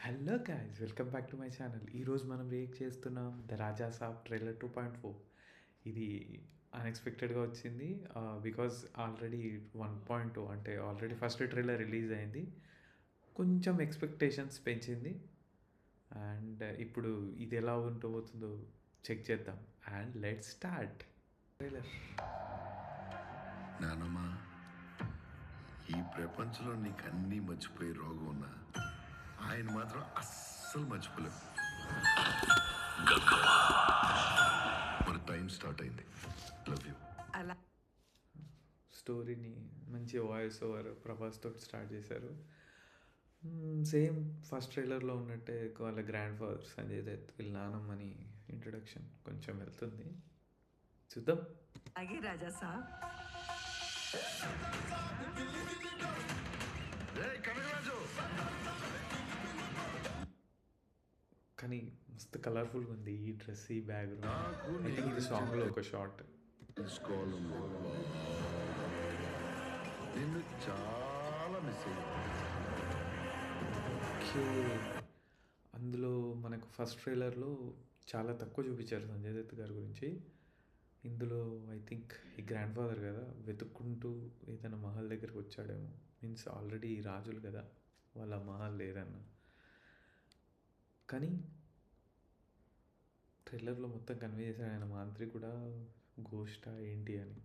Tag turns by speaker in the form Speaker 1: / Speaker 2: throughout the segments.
Speaker 1: Hello guys, welcome back to my channel. ఈరోజు మనం react చేస్తున్నాం ద రాజా సాబ్ ట్రైలర్ 2.4. ఇది అన్ఎక్స్పెక్టెడ్గా వచ్చింది బికాజ్ ఆల్రెడీ 1.2 అంటే ఆల్రెడీ ఫస్ట్ ట్రైలర్ రిలీజ్ అయింది. కొంచెం ఎక్స్పెక్టేషన్స్ పెంచింది అండ్ ఇప్పుడు ఇది ఎలా ఉండబోతుందో చెక్ చేద్దాం అండ్ లెట్స్ స్టార్ట్ ట్రైలర్.
Speaker 2: నానమ్మా, ఈ ప్రపంచంలో నీకు అన్నీ మర్చిపోయే రోగం ఉన్నా ఆయన మాత్రం అస్సలు మర్చిపోలేవు. మన టైం స్టార్ట్ అయింది. Love you.
Speaker 1: స్టోరీని మంచి వాయిస్ ఓవర్ ప్రభాస్ తోటి స్టార్ట్ చేశారు. సేమ్ ఫస్ట్ ట్రైలర్లో ఉన్నట్టే వాళ్ళ గ్రాండ్ ఫాదర్ సంజయ్ దత్ వీళ్ళ నానమ్మని ఇంట్రొడక్షన్ కొంచెం వెళ్తుంది. చూద్దాం.
Speaker 3: आगे राजा साहब
Speaker 2: ఏయ్ కనకరాజు,
Speaker 1: కానీ మస్తు కలర్ఫుల్గా ఉంది ఈ డ్రెస్, ఈ బ్యాక్గ్రౌండ్.
Speaker 2: నాకు
Speaker 1: ఐ థింక్ ఇది సాంగ్లో ఒక షార్ట్.
Speaker 2: తీసుకోవాలమ్మా. నిన్ను చాలా మిస్ అయ్యాను.
Speaker 1: ఓకే, అందులో మనకు ఫస్ట్ ట్రైలర్లో చాలా తక్కువ చూపించారు సంజయ్ దత్ గారి గురించి. ఇందులో ఐ థింక్ ఈ గ్రాండ్ ఫాదర్ కదా, వెతుక్కుంటూ ఏదైనా మహల్ దగ్గరికి వచ్చాడేమో. మీన్స్ ఆల్రెడీ రాజులు కదా, వాళ్ళ మహల్ లేరన్న. కానీ ట్రైలర్లో మొత్తం కన్వే చేశాడు ఆయన మాంత్రి కూడా గోష్టా ఏంటి అని.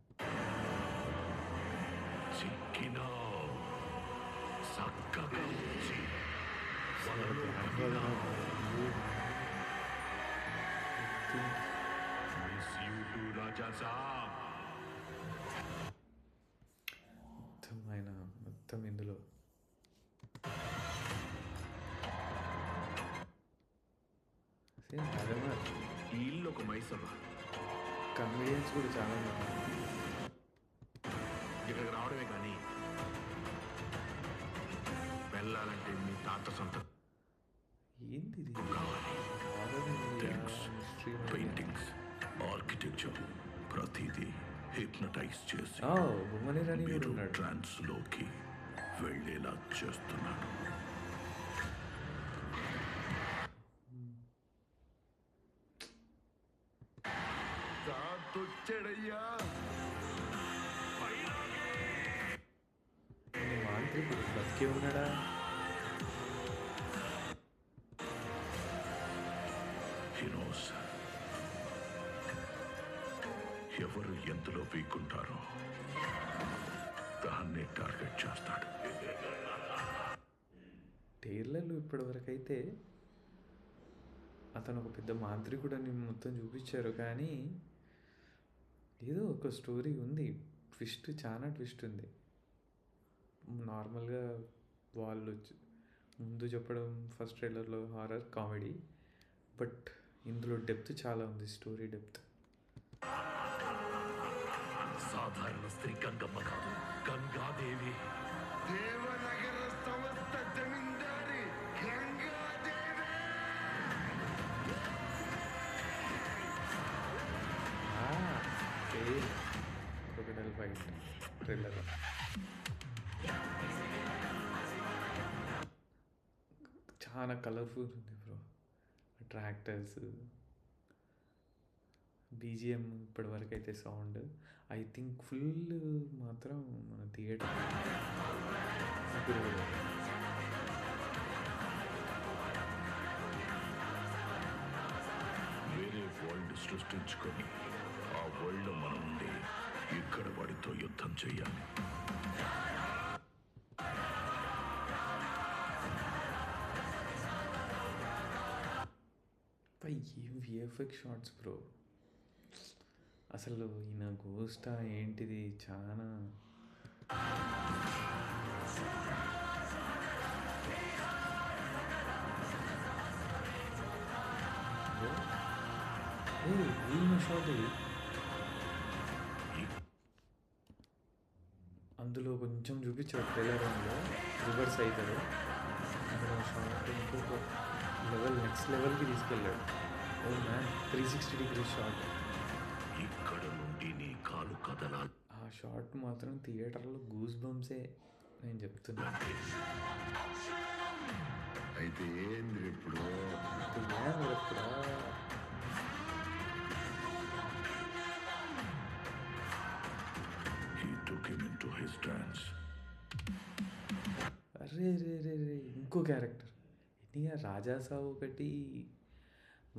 Speaker 1: మొత్తం ఆయన మొత్తం ఇందులో సేమ్ అదన్నా
Speaker 4: ఈ ఇల్లు ఒక మైసమ్మ.
Speaker 1: కన్వీనియన్స్ కూడా చాలా ఉన్నాయి.
Speaker 4: ఇక్కడికి రావడమే కానీ వెళ్ళాలంటే మీ తాత సొంత
Speaker 1: ఏంది ఇది?
Speaker 4: కావాలి.
Speaker 2: పెయింటింగ్స్, ఆర్కిటెక్చర్ ప్రతిదీ హిప్నటైజ్ చేసి
Speaker 1: బొమ్మని రాని కూడా
Speaker 2: మీరు
Speaker 1: ఉన్నాడు.
Speaker 2: ట్రాన్స్ లోకి వెళ్ళేలా చేస్తున్నాడు. తాతొచ్చాడయ్యా.
Speaker 1: మాంత్రికుడు బతికే ఉన్నాడా?
Speaker 2: He knows. ఎవరు ఎందులో వీకుంటారో దాన్నే టార్గెట్ చేస్తాడు.
Speaker 1: ట్రైలర్లు ఇప్పటివరకు అయితే అతను ఒక పెద్ద మాంత్రికుడు అని మొత్తం చూపించారు, కానీ ఏదో ఒక స్టోరీ ఉంది. ట్విస్ట్, చాలా ట్విస్ట్ ఉంది. నార్మల్గా వాళ్ళు ముందు చెప్పడం ఫస్ట్ ట్రైలర్లో హారర్ కామెడీ, బట్ ఇందులో డెప్త్ చాలా ఉంది, స్టోరీ డెప్త్.
Speaker 2: సాధారణ స్త్రీ గంగమ్మ కాదు, గంగాదేవి. దేవనగర సంస్థ zamindari Gangadevi.
Speaker 1: Crocodile fight trailer చాలా కలర్ఫుల్ ఉంది బ్రో. ట్రాక్టర్స్, బీజిఎం, ఇప్పటివరకు అయితే సౌండ్ ఐ థింక్ ఫుల్ మాత్రం మన థియేటర్
Speaker 2: వేరే వరల్డ్ సృష్టించుకొని ఆ వరల్డ్ మనం ఉండి ఇక్కడ వాడితో యుద్ధం చెయ్యాలి.
Speaker 1: ఏం విఎఫ్ఎక్స్ షార్ట్స్ బ్రో. అసలు ఈయన గోస్టా ఏంటిది, చాలా షార్ట్ ఇది. అందులో కొంచెం చూపించాడు ట్రైలర్లో, రివర్స్ అవుతాడు. అందులో షార్ట్ ఇంకొక నెక్స్ట్ లెవెల్కి తీసుకెళ్ళాడు. Oh man, 360 degree short.
Speaker 2: ఇక్కడ నుండి నీ కాలు కదలాలి.
Speaker 1: ఆ షార్ట్ మాత్రం థియేటర్లో గూస్ బంప్సే, నేను చెప్తున్నా.
Speaker 2: అయితే ఏంది ఇప్పుడు
Speaker 1: ఎప్పుడా
Speaker 2: He took him into his trance.
Speaker 1: అరే రే రే రే ఇంకో క్యారెక్టర్ ఇక రాజాసాబ్ ఒకటి,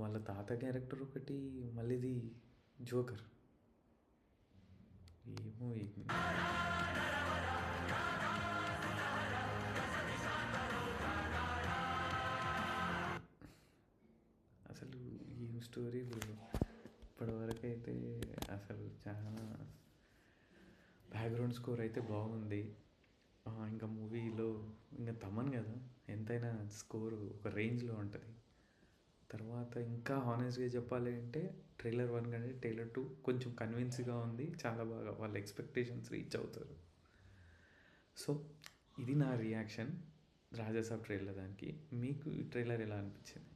Speaker 1: వాళ్ళ తాత క్యారెక్టర్ ఒకటి, మళ్ళీ ఇది జోకర్. ఏమో అసలు ఏం స్టోరీ బ్రో. ఇప్పటివరకు అయితే అసలు చాలా బ్యాక్గ్రౌండ్ స్కోర్ అయితే బాగుంది. ఇంకా మూవీలో ఇంకా తమన్ కదా, ఎంతైనా స్కోర్ ఒక రేంజ్లో ఉంటుంది. తర్వాత ఇంకా హానెస్ట్గా చెప్పాలి అంటే ట్రైలర్ 1 కంటే ట్రైలర్ 2 కొంచెం కన్విన్స్గా ఉంది. చాలా బాగా వాళ్ళ ఎక్స్పెక్టేషన్స్ రీచ్ అవుతారు. సో ఇది నా రియాక్షన్ రాజాసాబ్ ట్రైలర్ దానికి. మీకు ఈ ట్రైలర్ ఎలా అనిపించింది?